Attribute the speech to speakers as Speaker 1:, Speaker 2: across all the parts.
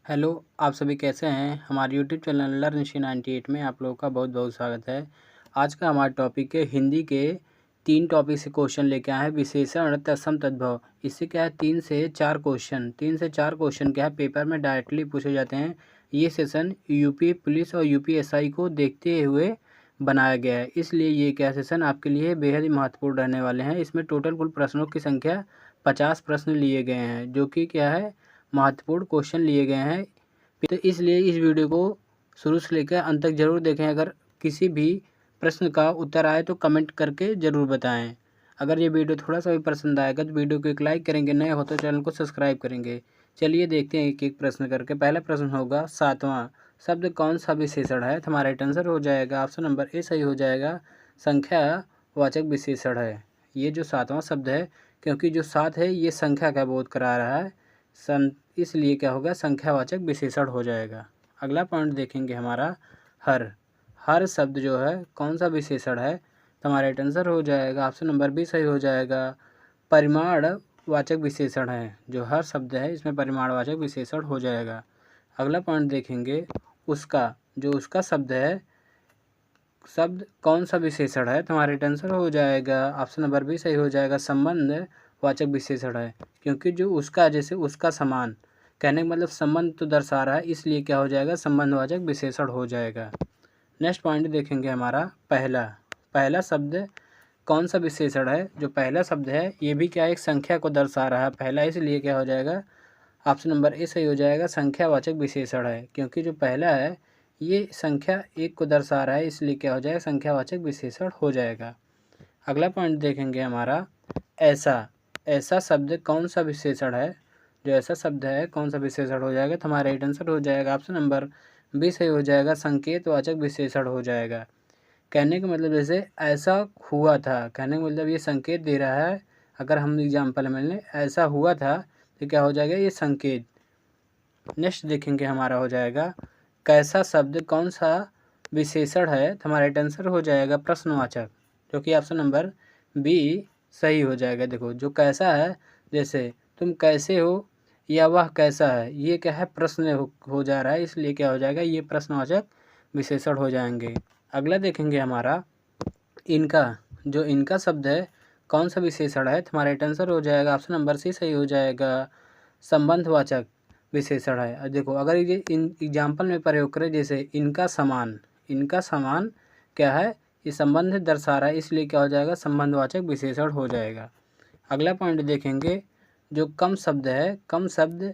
Speaker 1: Hello, आप सभी कैसे हैं? हमारे यूट्यूब चैनल लर्न ऋषि 98 में आप लोगों का बहुत बहुत स्वागत है। आज का हमारा टॉपिक है हिंदी के 3 टॉपिक से क्वेश्चन लेके आए हैं। विशेषण, तत्सम, तद्भव। इससे क्या है 3 से 4 क्वेश्चन क्या है पेपर में डायरेक्टली पूछे जाते हैं। ये सेशन यूपी पुलिस और यूपीएसआई को देखते हुए बनाया गया है, इसलिए ये क्या सेशन आपके लिए बेहद ही महत्वपूर्ण रहने वाले हैं। इसमें टोटल कुल प्रश्नों की संख्या 50 प्रश्न लिए गए हैं, जो कि क्या है महत्वपूर्ण क्वेश्चन लिए गए हैं। तो इसलिए इस वीडियो को शुरू से लेकर अंत तक जरूर देखें। अगर किसी भी प्रश्न का उत्तर आए तो कमेंट करके ज़रूर बताएं। अगर ये वीडियो थोड़ा सा भी पसंद आएगा तो वीडियो को एक लाइक करेंगे, नए हो तो चैनल को सब्सक्राइब करेंगे। चलिए देखते हैं एक एक प्रश्न करके। पहला प्रश्न होगा 7वां शब्द कौन सा विशेषण है। हमारा राइट आंसर हो जाएगा ऑप्शन नंबर ए सही हो जाएगा, संख्यावाचक विशेषण है। ये जो 7वां शब्द है, क्योंकि जो 7 है ये संख्या का बोध करा रहा है, इसलिए क्या होगा संख्यावाचक विशेषण हो जाएगा। अगला पॉइंट देखेंगे हमारा हर। हर शब्द जो है कौन सा विशेषण है, तो हमारा राइट आंसर हो जाएगा ऑप्शन नंबर बी सही हो जाएगा, परिमाणवाचक विशेषण है। जो हर शब्द है इसमें परिमाणवाचक विशेषण हो जाएगा। अगला पॉइंट देखेंगे उसका। जो उसका शब्द है, शब्द कौन सा विशेषण है, तो हमारा राइट आंसर हो जाएगा ऑप्शन नंबर बी सही हो जाएगा, संबंधवाचक विशेषण है। क्योंकि जो उसका जैसे उसका समान कहने का मतलब संबंध तो दर्शा रहा है, इसलिए क्या हो जाएगा संबंधवाचक विशेषण हो जाएगा। नेक्स्ट पॉइंट देखेंगे हमारा पहला। पहला शब्द कौन सा विशेषण है। जो पहला शब्द है ये भी क्या एक संख्या को दर्शा रहा है पहला, इसलिए क्या हो जाएगा ऑप्शन नंबर ए सही हो जाएगा, संख्यावाचक विशेषण है। क्योंकि जो पहला है ये संख्या एक को दर्शा रहा है, इसलिए क्या हो जाएगा संख्यावाचक विशेषण हो जाएगा। अगला पॉइंट देखेंगे हमारा ऐसा। ऐसा शब्द कौन सा विशेषण है। जो ऐसा शब्द है कौन सा विशेषण हो जाएगा, तो हमारा राइट आंसर हो जाएगा ऑप्शन नंबर बी सही हो जाएगा, संकेतवाचक विशेषण हो जाएगा। कहने का मतलब जैसे ऐसा हुआ था, कहने का मतलब ये संकेत दे रहा है। अगर हम एग्जाम्पल में लें ऐसा हुआ था तो क्या हो जाएगा ये संकेत। नेक्स्ट देखेंगे हमारा हो जाएगा कैसा शब्द कौन सा विशेषण है, तो हमारा राइट आंसर हो जाएगा प्रश्नवाचक, जो कि ऑप्शन नंबर बी सही हो जाएगा। देखो जो कैसा है, जैसे तुम कैसे हो या वह कैसा है, ये क्या है प्रश्न हो जा रहा है, इसलिए क्या हो जाएगा ये प्रश्नवाचक विशेषण हो जाएंगे। अगला देखेंगे हमारा इनका। जो इनका शब्द है कौन सा विशेषण है, तो हमारा राइट आंसर हो जाएगा ऑप्शन नंबर सी सही हो जाएगा, संबंधवाचक विशेषण है। और देखो अगर ये इन एग्जाम्पल में प्रयोग करें, जैसे इनका समान। इनका समान क्या है ये संबंध दर्शा रहा है, इसलिए क्या हो जाएगा संबंधवाचक विशेषण हो जाएगा। अगला पॉइंट देखेंगे जो कम शब्द है, कम शब्द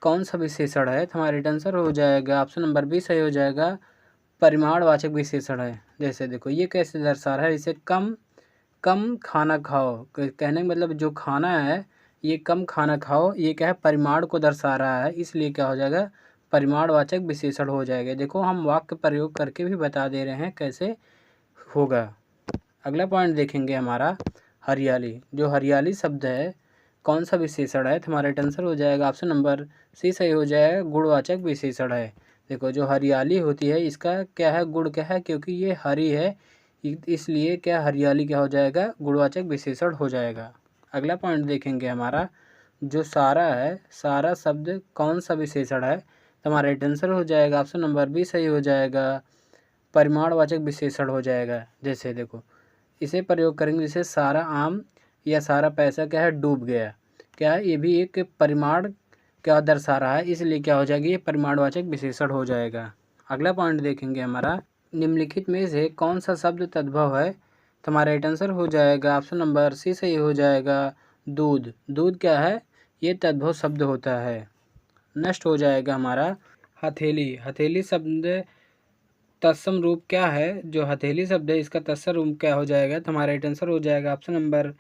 Speaker 1: कौन सा विशेषण है, तो हमारा राइट आंसर हो जाएगा ऑप्शन नंबर बी सही हो जाएगा, परिमाणवाचक विशेषण है। जैसे देखो ये कैसे दर्शा रहा है, इसे कम कम खाना खाओ, कहने का मतलब जो खाना है ये कम खाना खाओ, ये क्या है परिमाण को दर्शा रहा है, इसलिए क्या हो जाएगा परिमाणवाचक विशेषण हो जाएगा। देखो हम वाक्य प्रयोग करके भी बता दे रहे हैं कैसे होगा। अगला पॉइंट देखेंगे हमारा हरियाली। जो हरियाली शब्द है कौन सा विशेषण है, तो हमारा राइट आंसर हो जाएगा ऑप्शन नंबर सी सही हो जाएगा, गुणवाचक विशेषण है। देखो जो हरियाली होती है इसका क्या है गुण क्या है, क्योंकि ये हरी है इसलिए क्या हरियाली क्या हो जाएगा गुणवाचक विशेषण हो जाएगा। अगला पॉइंट देखेंगे हमारा जो सारा है, सारा शब्द कौन सा विशेषण है, तो हमारा राइट आंसर हो जाएगा ऑप्शन नंबर बी सही हो जाएगा, परिमाणवाचक विशेषण हो जाएगा। जैसे देखो इसे प्रयोग करेंगे, जैसे सारा आम या सारा पैसा क्या है डूब गया, क्या है ये भी एक परिमाण क्या दर्शा रहा है, इसलिए क्या हो जाएगा ये परिमाणवाचक विशेषण हो जाएगा। अगला पॉइंट देखेंगे हमारा निम्नलिखित में से कौन सा शब्द तद्भव है, तो हमारा राइट आंसर हो जाएगा ऑप्शन नंबर सी सही हो जाएगा, दूध। दूध क्या है ये तद्भव शब्द होता है। नेक्स्ट हो जाएगा हमारा हथेली। हथेली शब्द तत्सम रूप क्या है। जो हथेली शब्द है इसका तत्सम रूप क्या हो जाएगा, तो हमारा राइट आंसर हो जाएगा ऑप्शन नंबर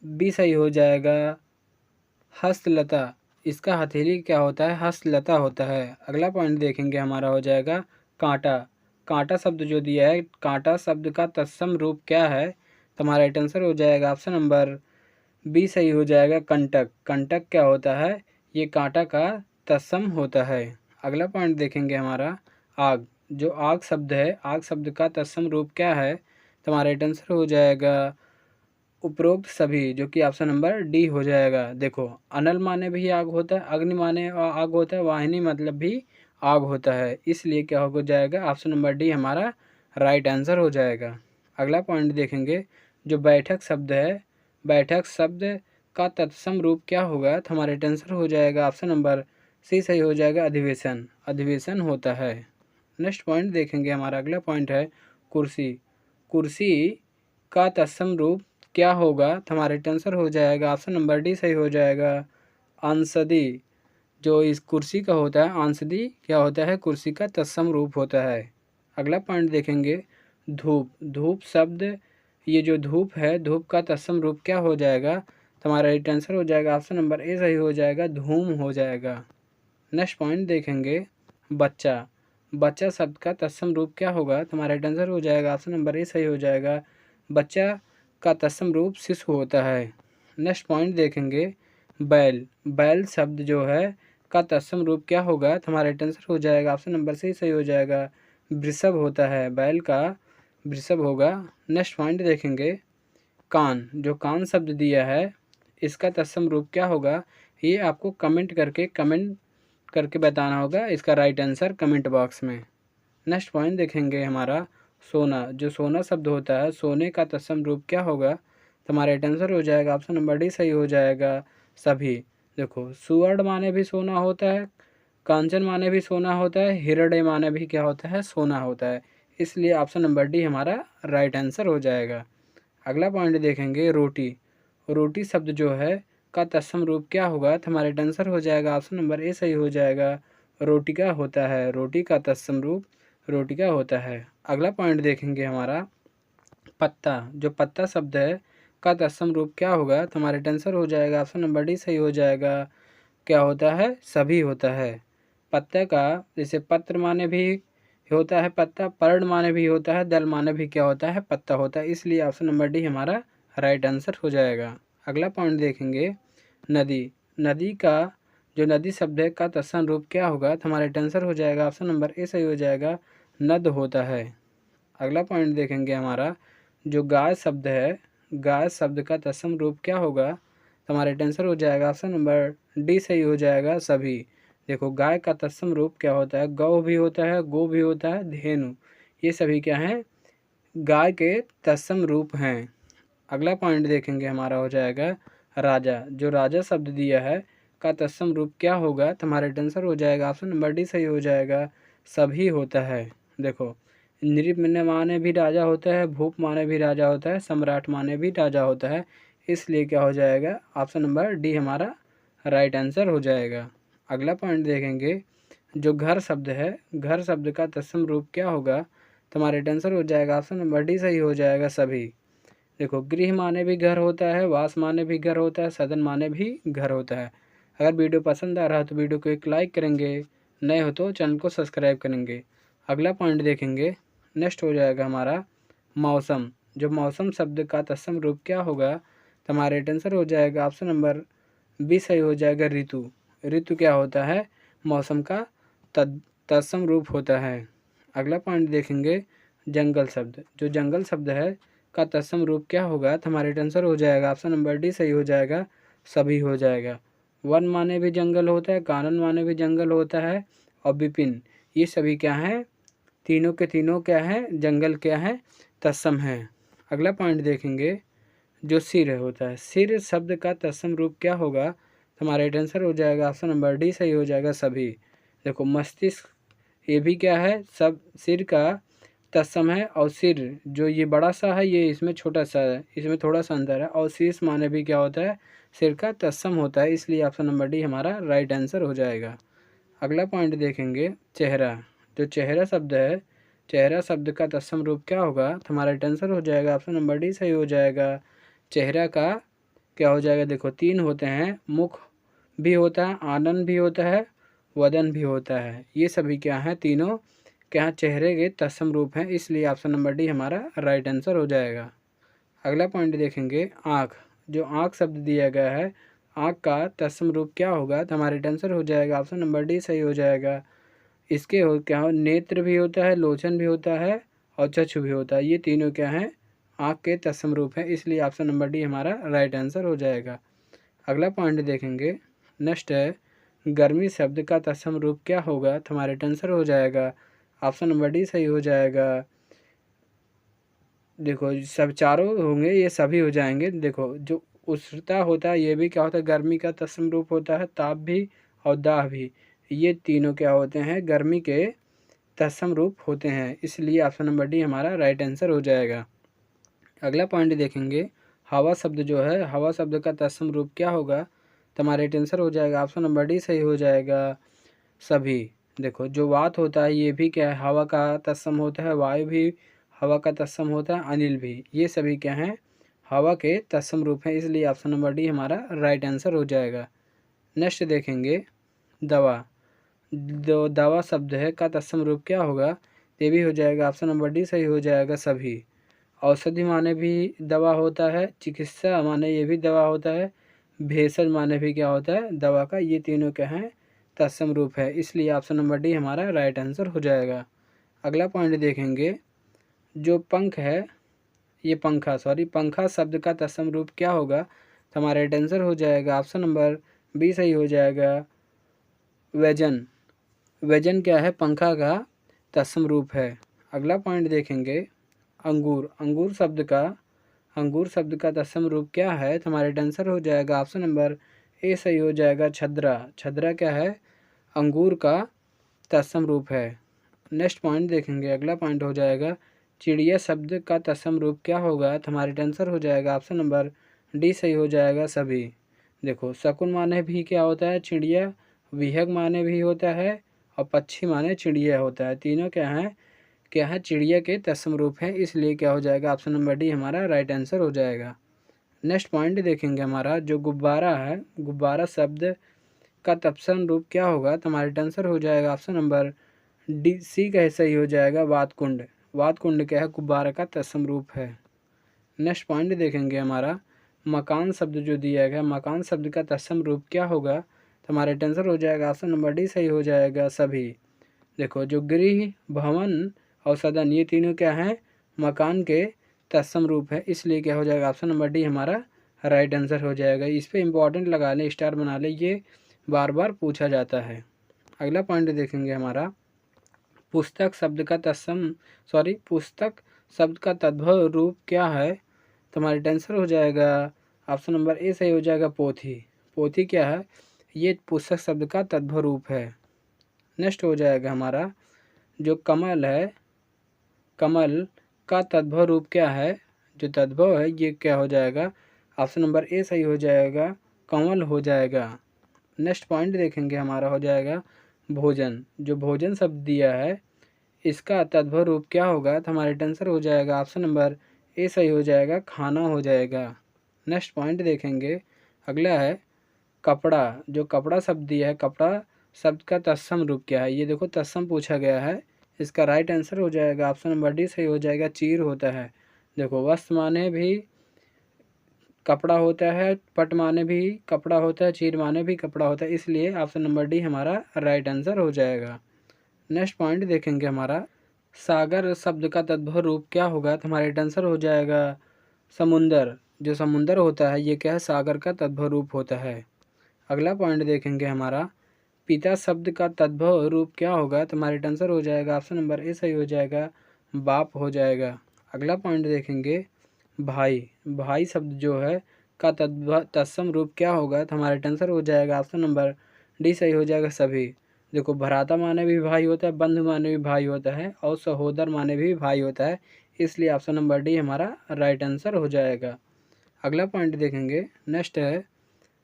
Speaker 1: बी सही हो जाएगा, हस्तलता। इसका हथेली क्या होता है हस्तलता होता है। अगला पॉइंट देखेंगे हमारा हो जाएगा कांटा। कांटा शब्द जो दिया है, कांटा शब्द का तत्सम रूप क्या है, तो हमारा राइट आंसर हो जाएगा ऑप्शन नंबर बी सही हो जाएगा, कंटक। कंटक क्या होता है ये कांटा का तत्सम होता है। अगला पॉइंट देखेंगे हमारा आग। जो आग शब्द है, आग शब्द का तत्सम रूप क्या है, तो हमारा राइट आंसर हो जाएगा उपरोक्त सभी, जो कि ऑप्शन नंबर डी हो जाएगा। देखो, अनल माने भी आग होता है, अग्नि माने आग होता है, वाहिनी मतलब भी आग होता है, इसलिए क्या हो जाएगा, ऑप्शन नंबर डी हमारा राइट आंसर हो जाएगा। अगला पॉइंट देखेंगे, जो बैठक शब्द है, बैठक शब्द का तत्सम रूप क्या होगा, तो हमारा आंसर हो जाएगा ऑप्शन नंबर सी सही हो जाएगा, अधिवेशन। अधिवेशन होता है। नेक्स्ट पॉइंट देखेंगे, हमारा अगला पॉइंट है कुर्सी। कुर्सी का तत्सम रूप क्या होगा, तो हमारा आंसर हो जाएगा ऑप्शन नंबर डी सही हो जाएगा, अंसदी। जो इस कुर्सी का होता है अंसदी क्या होता है, कुर्सी का तत्सम रूप होता है। अगला पॉइंट देखेंगे, धूप। धूप शब्द, ये जो धूप है, धूप का तत्सम रूप क्या हो जाएगा, तो हमारा राइट आंसर हो जाएगा ऑप्शन नंबर ए सही हो जाएगा, धूम हो जाएगा। नेक्स्ट पॉइंट देखेंगे, बच्चा। बच्चा शब्द का तत्सम रूप क्या होगा, तो हमारा राइट आंसर हो जाएगा ऑप्शन नंबर ए सही हो जाएगा, बच्चा का तत्सम रूप शिशु होता है। नेक्स्ट पॉइंट देखेंगे, बैल। बैल शब्द जो है का तत्सम रूप क्या होगा, तो हमारा राइट आंसर हो जाएगा ऑप्शन नंबर सी सही हो जाएगा, वृषभ होता है, बैल का वृषभ होगा। नेक्स्ट पॉइंट देखेंगे, कान। जो कान शब्द दिया है, इसका तत्सम रूप क्या होगा, ये आपको कमेंट करके बताना होगा इसका राइट आंसर कमेंट बॉक्स में। नेक्स्ट पॉइंट देखेंगे, हमारा सोना। जो सोना शब्द होता है, सोने का तत्सम रूप क्या होगा, तो हमारा राइट आंसर हो जाएगा ऑप्शन नंबर डी सही हो जाएगा, सभी। देखो, सुवर्ण माने भी सोना होता है, कांचन माने भी सोना होता है, हिरण्य माने भी क्या होता है, सोना होता है, इसलिए ऑप्शन नंबर डी हमारा राइट आंसर हो जाएगा। अगला पॉइंट देखेंगे, रोटी। रोटी शब्द जो है का तत्सम रूप क्या होगा, तो हमारा आंसर हो जाएगा ऑप्शन नंबर ए सही हो जाएगा, रोटिका होता है, रोटी का तत्सम रूप रोटिका होता है। अगला पॉइंट देखेंगे, हमारा पत्ता। जो पत्ता शब्द है का तत्सम रूप क्या होगा, तो हमारा आंसर हो जाएगा ऑप्शन नंबर डी सही हो जाएगा, क्या होता है, सभी होता है। पत्ता का, जैसे पत्र माने भी होता है पत्ता, पर्ण माने भी होता है, दल माने भी क्या होता है, पत्ता होता है, इसलिए ऑप्शन नंबर डी हमारा राइट आंसर हो जाएगा। अगला पॉइंट देखेंगे, नदी। नदी का, जो नदी शब्द है का तत्सम रूप क्या होगा, तो हमारा आंसर हो जाएगा ऑप्शन नंबर ए सही हो जाएगा, नद होता है। अगला पॉइंट देखेंगे, हमारा जो गाय शब्द है, गाय शब्द का तत्सम रूप क्या होगा, तो हमारा आंसर हो जाएगा ऑप्शन नंबर डी सही हो जाएगा, सभी। देखो, गाय का तत्सम रूप क्या होता है, गौ भी होता है, गो भी होता है, धेनु, ये सभी क्या हैं, गाय के तत्सम रूप हैं। अगला पॉइंट देखेंगे, हमारा हो जाएगा राजा। जो राजा शब्द दिया है का तत्सम रूप क्या होगा, तो हमारा आंसर हो जाएगा ऑप्शन नंबर डी सही हो जाएगा, सभी होता है। देखो, नृप माने भी राजा होता है, भूप माने भी राजा होता है, सम्राट माने भी राजा होता है, इसलिए क्या हो जाएगा, ऑप्शन नंबर डी हमारा राइट आंसर हो जाएगा। अगला पॉइंट देखेंगे, जो घर शब्द है, घर शब्द का तत्सम रूप क्या होगा, तो हमारा आंसर हो जाएगा ऑप्शन नंबर डी सही हो जाएगा, सभी। देखो, गृह माने भी घर होता है, वास माने भी घर होता है, सदन माने भी घर होता है। अगर वीडियो पसंद आ रहा है तो वीडियो को एक लाइक करेंगे, नए हो तो चैनल को सब्सक्राइब करेंगे। अगला पॉइंट देखेंगे, नेक्स्ट हो जाएगा हमारा मौसम। जो मौसम शब्द का तत्सम रूप क्या होगा, तो हमारा आंसर हो जाएगा ऑप्शन नंबर बी सही हो जाएगा, ऋतु। ऋतु क्या होता है, मौसम का तत्सम रूप होता है। अगला पॉइंट देखेंगे, जंगल शब्द। जो जंगल शब्द है का तत्सम रूप क्या होगा, तो हमारा आंसर हो जाएगा ऑप्शन नंबर डी सही हो जाएगा, सभी हो जाएगा। वन माने भी जंगल होता है, कानन माने भी जंगल होता है, और विपिन, ये सभी क्या हैं, तीनों के तीनों क्या है, जंगल क्या है, तत्सम है। अगला पॉइंट देखेंगे, जो सिर होता है, सिर शब्द का तत्सम रूप क्या होगा, तो हमारा आंसर हो जाएगा ऑप्शन नंबर डी सही हो जाएगा, सभी। देखो, मस्तिष्क, ये भी क्या है, सब सिर का तत्सम है, और सिर जो ये बड़ा सा है, ये इसमें छोटा सा है, इसमें थोड़ा सा अंतर है, और शीर्ष माने भी क्या होता है, सिर का तत्सम होता है, इसलिए ऑप्शन नंबर डी हमारा राइट आंसर हो जाएगा। अगला पॉइंट देखेंगे, चेहरा। जो चेहरा शब्द है, चेहरा शब्द का तत्सम रूप क्या होगा, तो हमारा आंसर हो जाएगा ऑप्शन नंबर डी सही हो जाएगा, चेहरा का क्या हो जाएगा। देखो, तीन होते हैं, मुख भी होता है, आनन भी होता है, वदन भी होता है, ये सभी क्या हैं, तीनों क्या चेहरे के तत्सम रूप हैं, इसलिए ऑप्शन नंबर डी हमारा राइट आंसर हो जाएगा। अगला पॉइंट देखेंगे, आँख। जो आँख शब्द दिया गया है, आँख का तत्सम रूप क्या होगा, तो हमारा आंसर हो जाएगा ऑप्शन नंबर डी सही हो जाएगा। इसके हो क्या हो, नेत्र भी होता है, लोचन भी होता है, और चक्षु भी होता है, ये तीनों क्या हैं, आँख के तत्सम रूप है, इसलिए ऑप्शन नंबर डी हमारा राइट आंसर हो जाएगा। अगला पॉइंट देखेंगे, नेक्स्ट है गर्मी शब्द का तत्सम रूप क्या होगा, तो हमारा राइट आंसर हो जाएगा ऑप्शन नंबर डी सही हो जाएगा। देखो सब चारों होंगे, ये सभी हो जाएंगे। देखो जो उष्णता होता है ये भी क्या होता है, गर्मी का तत्सम रूप होता है, ताप भी और दाह भी, ये तीनों क्या होते हैं, गर्मी के तत्सम रूप होते हैं, इसलिए ऑप्शन नंबर डी हमारा राइट आंसर हो जाएगा। अगला पॉइंट देखेंगे, हवा शब्द जो है, हवा शब्द का तत्सम रूप क्या होगा, तो हमारा राइट आंसर हो जाएगा ऑप्शन नंबर डी सही हो जाएगा सभी। देखो जो वात होता है ये भी क्या है, हवा का तत्सम होता है, वायु भी हवा का तत्सम होता है, अनिल भी, ये सभी क्या हैं, हवा के तत्सम रूप हैं, इसलिए ऑप्शन नंबर डी हमारा राइट आंसर हो जाएगा। नेक्स्ट देखेंगे, दवा, जो दवा शब्द है का तत्सम रूप क्या होगा, ये भी हो जाएगा ऑप्शन नंबर डी सही हो जाएगा सभी। औषधि माने भी दवा होता है, चिकित्सा माने ये भी दवा होता है, भेषज माने भी क्या होता है, दवा का, ये तीनों क्या हैं, तत्सम रूप है, इसलिए ऑप्शन नंबर डी हमारा राइट आंसर हो जाएगा। अगला पॉइंट देखेंगे, जो पंख है, ये पंखा पंखा शब्द का तत्सम रूप क्या होगा, तो हमारा राइट आंसर हो जाएगा ऑप्शन नंबर बी सही हो जाएगा व्यजन। व्यजन क्या है, पंखा का तत्सम रूप है। अगला पॉइंट देखेंगे, अंगूर, अंगूर शब्द का तत्सम रूप क्या है, तो हमारा राइट आंसर हो जाएगा ऑप्शन नंबर ए सही हो जाएगा छद्रा। छद्रा क्या है, अंगूर का तत्सम रूप है। नेक्स्ट पॉइंट देखेंगे, अगला पॉइंट हो जाएगा, चिड़िया शब्द का तत्सम रूप क्या होगा, तो हमारा राइट आंसर हो जाएगा ऑप्शन नंबर डी सही हो जाएगा सभी। देखो शकुन माने भी क्या होता है, चिड़िया, विहग माने भी होता है, और पक्षी माने चिड़िया होता है, तीनों क्या है चिड़िया के तत्सम रूप है, इसलिए क्या हो जाएगा ऑप्शन नंबर डी हमारा राइट आंसर हो जाएगा। नेक्स्ट पॉइंट देखेंगे, हमारा जो गुब्बारा है, गुब्बारा शब्द का तत्सम रूप क्या होगा, तो हमारा राइट आंसर हो जाएगा ऑप्शन नंबर डी सी का सही हो जाएगा वातकुंड। वातकुंड क्या है, गुब्बारा का तत्सम रूप है। नेक्स्ट पॉइंट देखेंगे, हमारा मकान शब्द जो दिया गया, मकान शब्द का तत्सम रूप क्या होगा, तो हमारा राइट आंसर हो जाएगा ऑप्शन नंबर डी सही हो जाएगा सभी। देखो जो गृह, भवन और सदन, ये तीनों क्या हैं, मकान के तत्सम रूप है, इसलिए क्या हो जाएगा ऑप्शन नंबर डी हमारा राइट आंसर हो जाएगा। इस पर इंपॉर्टेंट लगा लें, स्टार बना लें, ये बार बार पूछा जाता है। अगला पॉइंट देखेंगे, हमारा पुस्तक शब्द का पुस्तक शब्द का तद्भव रूप क्या है, तो हमारा राइट आंसर हो जाएगा ऑप्शन नंबर ए सही हो जाएगा पोथी। पोथी क्या है, ये पुस्तक शब्द का तद्भव रूप है। नेक्स्ट हो जाएगा, हमारा जो कमल है, कमल का तद्भव रूप क्या है, जो तद्भव है ये क्या हो जाएगा, ऑप्शन नंबर ए सही हो जाएगा कमल हो जाएगा। नेक्स्ट पॉइंट देखेंगे, हमारा हो जाएगा भोजन। जो भोजन शब्द दिया है इसका तद्भव रूप क्या होगा, तो हमारा राइट आंसर हो जाएगा ऑप्शन नंबर ए सही हो जाएगा खाना हो जाएगा। नेक्स्ट पॉइंट देखेंगे, अगला है कपड़ा। जो कपड़ा शब्द दिया है, कपड़ा शब्द का तत्सम रूप क्या है, ये देखो तत्सम पूछा गया है, इसका राइट आंसर हो जाएगा ऑप्शन नंबर डी सही हो जाएगा चीर होता है। देखो वस्त्र माने भी कपड़ा होता है, पट माने भी कपड़ा होता है, चीर माने भी कपड़ा होता है, इसलिए ऑप्शन नंबर डी हमारा राइट आंसर हो जाएगा। नेक्स्ट पॉइंट देखेंगे, हमारा सागर शब्द का तद्भव रूप क्या होगा, तो हमारा राइट आंसर हो जाएगा समुंदर। जो समुंदर होता है ये क्या है, सागर का तद्भव रूप होता है। अगला पॉइंट देखेंगे, हमारा पिता शब्द का तद्भव रूप क्या होगा, तो हमारा राइट आंसर हो जाएगा ऑप्शन नंबर ए सही हो जाएगा बाप हो जाएगा। अगला पॉइंट देखेंगे, भाई। भाई शब्द जो है का तत्सम रूप क्या होगा, तो हमारा राइट आंसर हो जाएगा ऑप्शन नंबर डी सही हो जाएगा सभी। देखो भ्राता माने भी भाई होता है, बंधु माने भी भाई होता है, और सहोदर माने भी भाई होता है, इसलिए ऑप्शन नंबर डी हमारा राइट आंसर हो जाएगा। अगला पॉइंट देखेंगे, नेक्स्ट है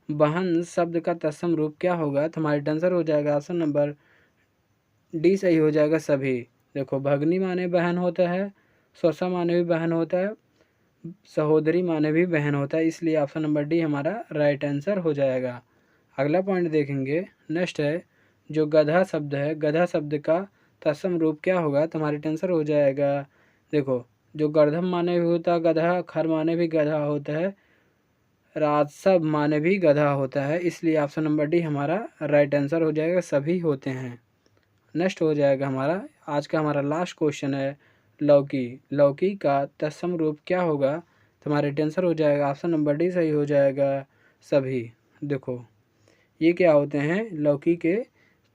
Speaker 1: बहन शब्द का तत्सम रूप क्या होगा, तो हमारा राइट आंसर हो जाएगा ऑप्शन नंबर डी सही हो जाएगा सभी। देखो भगनी माने बहन होता है, सौसा माने भी बहन होता है, सहोदरी माने भी बहन होता है, इसलिए ऑप्शन नंबर डी हमारा राइट आंसर हो जाएगा। अगला पॉइंट देखेंगे, नेक्स्ट है जो गधा शब्द है, गधा शब्द का तत्सम रूप क्या होगा, तो हमारा आंसर हो जाएगा। देखो जो गर्धम माने भी होता है गधा, खर माने भी गधा होता है, राजसभ माने भी गधा होता है, इसलिए ऑप्शन नंबर डी हमारा राइट आंसर हो जाएगा सभी होते हैं। नेक्स्ट हो जाएगा, हमारा आज का हमारा लास्ट क्वेश्चन है, लौकी। लौकी का तत्सम रूप क्या होगा? तुम्हारे टेंसर हो जाएगा। ऑप्शन नंबर डी सही हो जाएगा सभी। देखो ये क्या होते हैं, लौकी के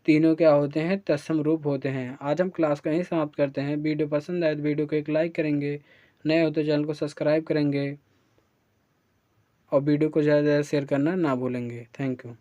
Speaker 1: तीनों क्या होते हैं, तत्सम रूप होते हैं। आज हम क्लास का यहीं समाप्त करते हैं। वीडियो पसंद आए तो वीडियो को एक लाइक करेंगे, नए हो तो चैनल को सब्सक्राइब करेंगे और वीडियो को ज़्यादा से ज़्यादा शेयर करना ना भूलेंगे। Thank you.